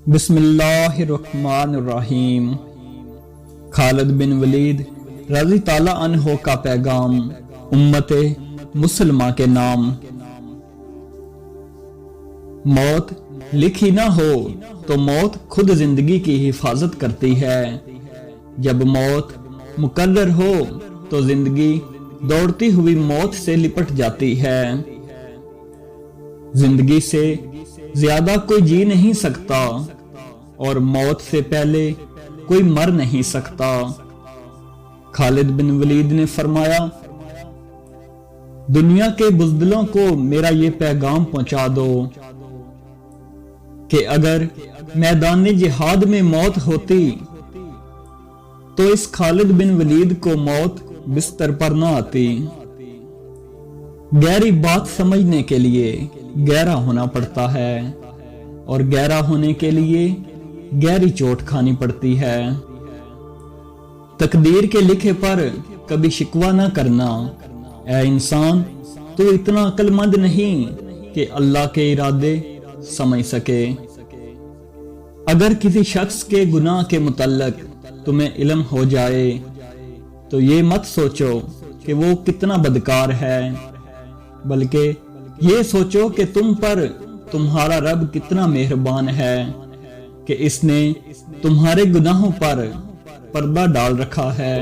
بسم اللہ الرحمن الرحیم۔ خالد بن ولید رضی تعالیٰ عنہ کا پیغام امت مسلمہ کے نام۔ موت لکھی نہ ہو تو موت خود زندگی کی حفاظت کرتی ہے، جب موت مقرر ہو تو زندگی دوڑتی ہوئی موت سے لپٹ جاتی ہے۔ زندگی سے زیادہ کوئی جی نہیں سکتا اور موت سے پہلے کوئی مر نہیں سکتا۔ خالد بن ولید نے فرمایا، دنیا کے بزدلوں کو میرا یہ پیغام پہنچا دو کہ اگر میدان جہاد میں موت ہوتی تو اس خالد بن ولید کو موت بستر پر نہ آتی۔ گہری بات سمجھنے کے لیے گہرا ہونا پڑتا ہے اور گہرا ہونے کے لیے گہری چوٹ کھانی پڑتی ہے۔ تقدیر کے لکھے پر کبھی شکوہ نہ کرنا۔ اے انسان، تو اتنا عقل مند نہیں کہ اللہ کے ارادے سمجھ سکے۔ اگر کسی شخص کے گناہ کے متعلق تمہیں علم ہو جائے تو یہ مت سوچو کہ وہ کتنا بدکار ہے، بلکہ یہ سوچو کہ تم پر تمہارا رب کتنا مہربان ہے کہ اس نے تمہارے گناہوں پر پردہ ڈال رکھا ہے۔